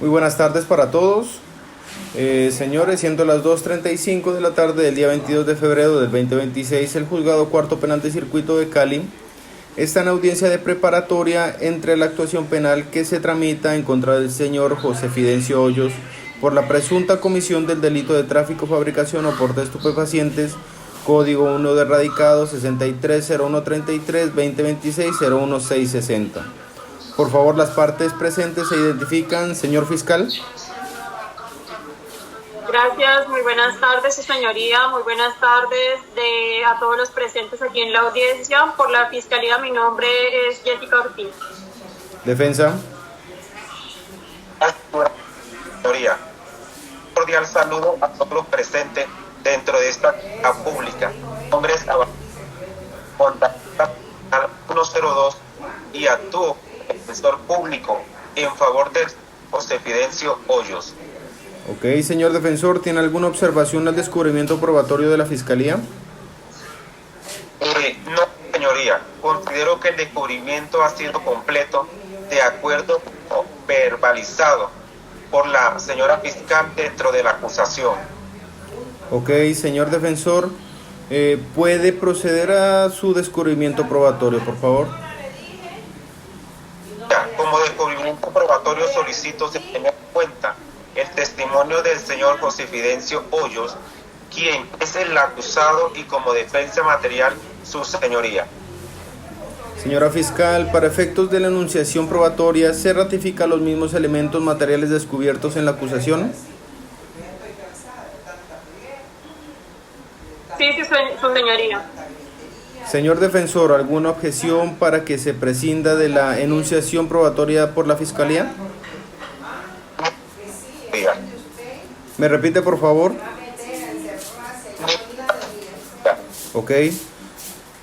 Muy buenas tardes para todos. Señores, siendo las 2:35 de la tarde del día 22 de febrero del 2026, el Juzgado Cuarto Penal de Circuito de Cali está en audiencia de preparatoria entre la actuación penal que se tramita en contra del señor José Fidencio Hoyos por la presunta comisión del delito de tráfico, fabricación o porte de estupefacientes, Código 1 de Radicado 630133-2026-01660. Por favor, las partes presentes se identifican. Señor fiscal. Gracias, muy buenas tardes, su señoría, muy buenas tardes a todos los presentes aquí en la audiencia. Por la fiscalía, mi nombre es Jessica Ortiz. Defensa. Señoría, cordial saludo a todos los presentes dentro de esta actividad pública. Mi nombre es contacta al 102 y actúo como defensor público en favor de José Fidencio Hoyos. Ok, señor defensor, ¿tiene alguna observación al descubrimiento probatorio de la fiscalía? No, señoría. Considero que el descubrimiento ha sido completo de acuerdo o verbalizado por la señora fiscal dentro de la acusación. Ok, señor defensor, ¿puede proceder a su descubrimiento probatorio, por favor? Como descubrimiento probatorio solicito se tenga en cuenta el testimonio del señor José Fidencio Hoyos, quien es el acusado, y como defensa material su señoría. Señora fiscal, para efectos de la enunciación probatoria, ¿se ratifican los mismos elementos materiales descubiertos en la acusación? Sí, su señoría. Señor defensor, ¿alguna objeción para que se prescinda de la enunciación probatoria por la fiscalía? ¿Me repite, por favor? Ok.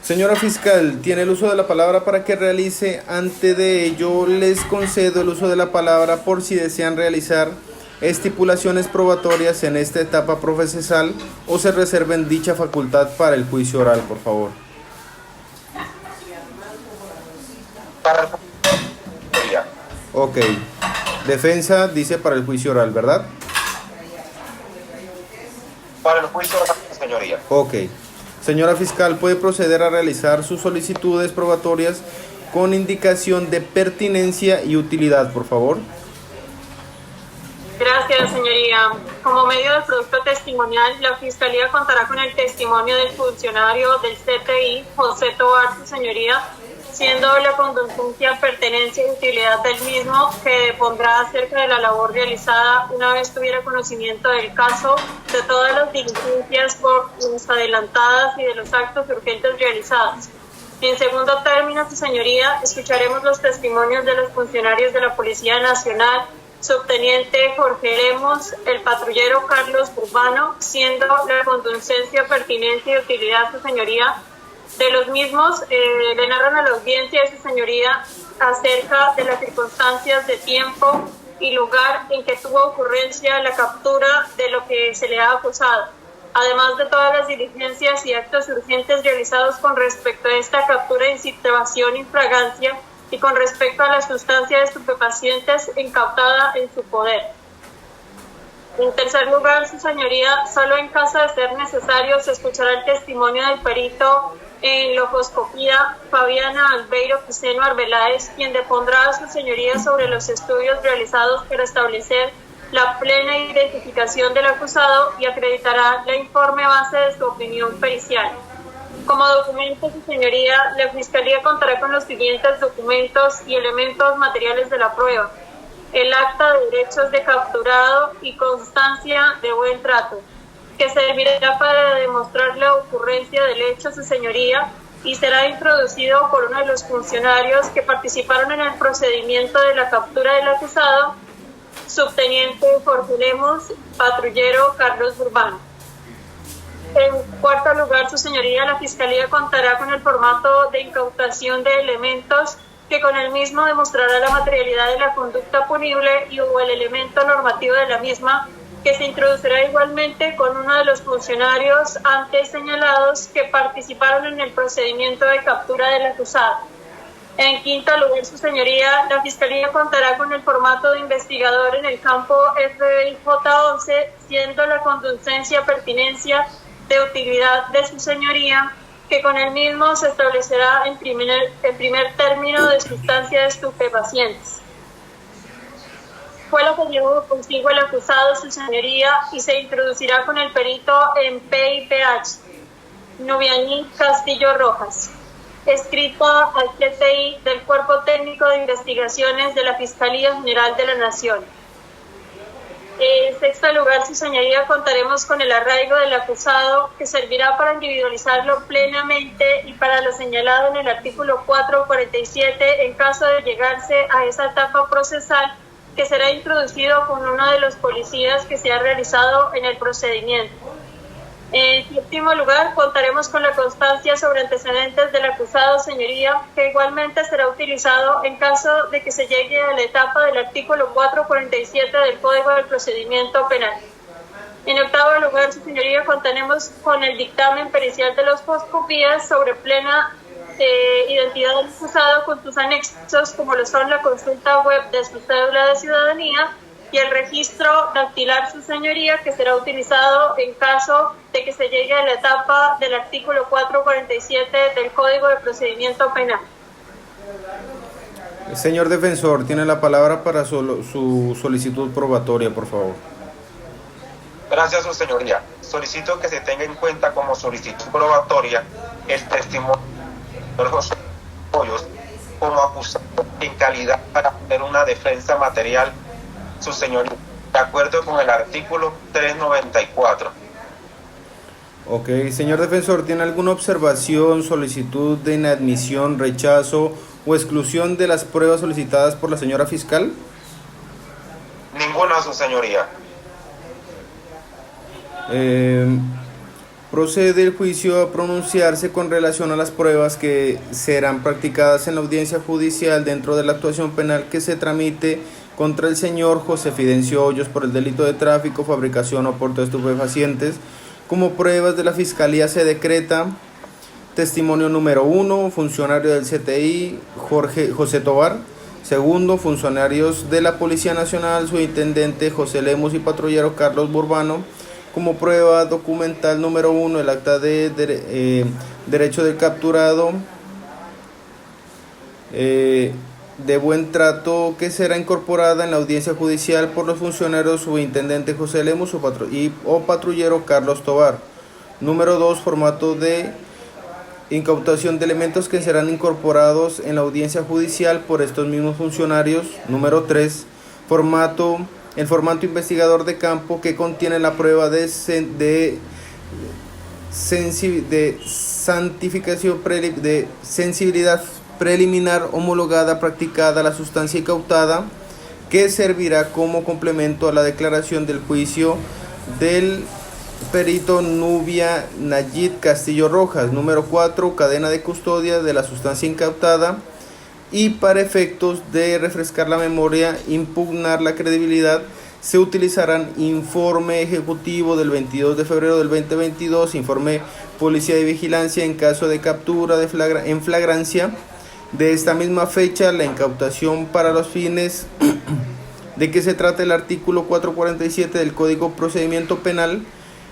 Señora fiscal, tiene el uso de la palabra para que realice. Antes de ello, les concedo el uso de la palabra por si desean realizar estipulaciones probatorias en esta etapa procesal o se reserven dicha facultad para el juicio oral, por favor. Ok. Defensa dice para el juicio oral, ¿verdad? Para el juicio oral, señoría. Ok. Señora fiscal, ¿puede proceder a realizar sus solicitudes probatorias con indicación de pertinencia y utilidad, por favor? Gracias, señoría. Como medio de producto testimonial, la Fiscalía contará con el testimonio del funcionario del CTI, José Tobar, su señoría, siendo la conducencia, pertenencia y utilidad del mismo, que depondrá acerca de la labor realizada una vez tuviera conocimiento del caso, de todas las diligencias por las adelantadas y de los actos urgentes realizados. En segundo término, su señoría, escucharemos los testimonios de los funcionarios de la Policía Nacional, subteniente Jorge Lemos, el patrullero Carlos Urbano, siendo la conducencia, pertinencia y utilidad, su señoría. De los mismos, le narran a la audiencia de su señoría acerca de las circunstancias de tiempo y lugar en que tuvo ocurrencia la captura de lo que se le ha acusado, además de todas las diligencias y actos urgentes realizados con respecto a esta captura en situación y fragancia y con respecto a la sustancia de estupefacientes incautada en su poder. En tercer lugar, su señoría, solo en caso de ser necesario, se escuchará el testimonio del perito en logoscopía, Fabiana Albeiro Quiseno Arbeláez, quien depondrá a su señoría sobre los estudios realizados para establecer la plena identificación del acusado y acreditará la informe base de su opinión pericial. Como documento, su señoría, la Fiscalía contará con los siguientes documentos y elementos materiales de la prueba: el acta de derechos de capturado y constancia de buen trato, que servirá para demostrar la ocurrencia del hecho, su señoría, y será introducido por uno de los funcionarios que participaron en el procedimiento de la captura del acusado, subteniente Jorge Lemos, patrullero Carlos Urbano. En cuarto lugar, su señoría, la Fiscalía contará con el formato de incautación de elementos que con el mismo demostrará la materialidad de la conducta punible y o el elemento normativo de la misma, que se introducirá igualmente con uno de los funcionarios antes señalados que participaron en el procedimiento de captura del acusado. En quinto lugar, su señoría, la Fiscalía contará con el formato de investigador en el campo FBIJ-11, siendo la conducencia, pertinencia de utilidad de su señoría, que con el mismo se establecerá en primer término de sustancia de estupefacientes. Fue lo que llevó consigo el acusado, su señoría, y se introducirá con el perito en PIPH, Nubianí Castillo Rojas, escrita al CTI del Cuerpo Técnico de Investigaciones de la Fiscalía General de la Nación. En sexto lugar, su señoría, contaremos con el arraigo del acusado, que servirá para individualizarlo plenamente y para lo señalado en el artículo 447 en caso de llegarse a esa etapa procesal, que será introducido con uno de los policías que se ha realizado en el procedimiento. En séptimo lugar, contaremos con la constancia sobre antecedentes del acusado, señoría, que igualmente será utilizado en caso de que se llegue a la etapa del artículo 447 del Código del Procedimiento Penal. En octavo lugar, su señoría, contaremos con el dictamen pericial de los poscopías sobre plena identidad del acusado con sus anexos, como lo son la consulta web de su cédula de ciudadanía y el registro dactilar, su señoría, que será utilizado en caso de que se llegue a la etapa del artículo 447 del Código de Procedimiento Penal. Señor defensor, tiene la palabra para su solicitud probatoria, por favor. Gracias, su señoría. Solicito que se tenga en cuenta como solicitud probatoria el testimonio del José Hoyos como acusado en calidad para hacer una defensa material, su señoría, de acuerdo con el artículo 394. Ok, señor defensor, ¿tiene alguna observación, solicitud de inadmisión, rechazo o exclusión de las pruebas solicitadas por la señora fiscal? Ninguna, su señoría. Procede el juicio a pronunciarse con relación a las pruebas que serán practicadas en la audiencia judicial dentro de la actuación penal que se tramite contra el señor José Fidencio Hoyos por el delito de tráfico, fabricación o porte de estupefacientes. Como pruebas de la Fiscalía se decreta testimonio número 1, funcionario del CTI, José Tovar. Segundo, funcionarios de la Policía Nacional, subintendente José Lemus y patrullero Carlos Burbano. Como prueba documental número 1, el acta de derecho del capturado de buen trato, que será incorporada en la audiencia judicial por los funcionarios subintendente José Lemus o patrullero Carlos Tovar. Número 2, formato de incautación de elementos que serán incorporados en la audiencia judicial por estos mismos funcionarios. Número 3, el formato investigador de campo, que contiene la prueba de sensibilidad preliminar homologada, practicada la sustancia incautada, que servirá como complemento a la declaración del juicio del perito Nubia Nayid Castillo Rojas. Número 4, cadena de custodia de la sustancia incautada, y para efectos de refrescar la memoria, impugnar la credibilidad, se utilizarán informe ejecutivo del 22 de febrero del 2022, informe policía de vigilancia en caso de captura en flagrancia de esta misma fecha, la incautación para los fines de que se trata el artículo 447 del Código Procedimiento Penal.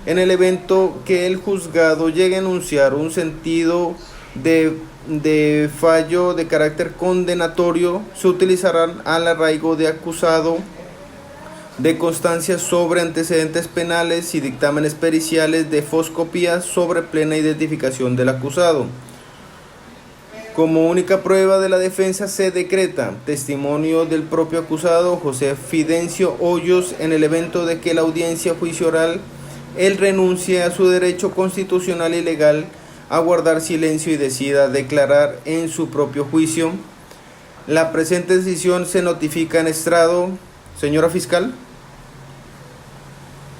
En el evento que el juzgado llegue a enunciar un sentido de fallo de carácter condenatorio, se utilizarán al arraigo de acusado de constancias sobre antecedentes penales y dictámenes periciales de foscopía sobre plena identificación del acusado. Como única prueba de la defensa se decreta testimonio del propio acusado José Fidencio Hoyos en el evento de que la audiencia juicio oral él renuncie a su derecho constitucional y legal a guardar silencio y decida declarar en su propio juicio. La presente decisión se notifica en estrado. Señora fiscal.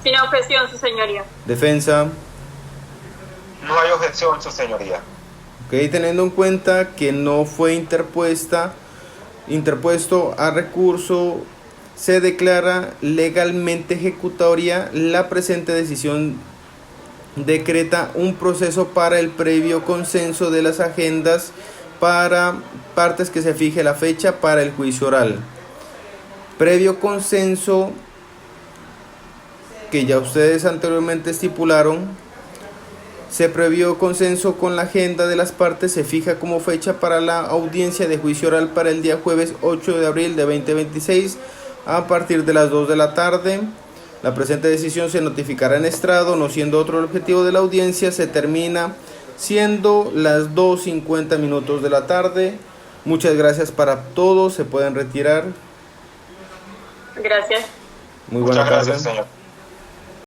Sin objeción, su señoría. Defensa. No hay objeción, su señoría. Ok, teniendo en cuenta que no fue interpuesto a recurso, se declara legalmente ejecutoria la presente decisión. Decreta un proceso para el previo consenso de las agendas para partes que se fije la fecha para el juicio oral. Previo consenso que ya ustedes anteriormente estipularon, se previó consenso con la agenda de las partes, se fija como fecha para la audiencia de juicio oral para el día jueves 8 de abril de 2026 a partir de las 2 de la tarde. La presente decisión se notificará en estrado, no siendo otro el objetivo de la audiencia, se termina siendo las 2:50 de la tarde. Muchas gracias para todos, se pueden retirar. Gracias. Muy buenas Muchas gracias, tardes. señor.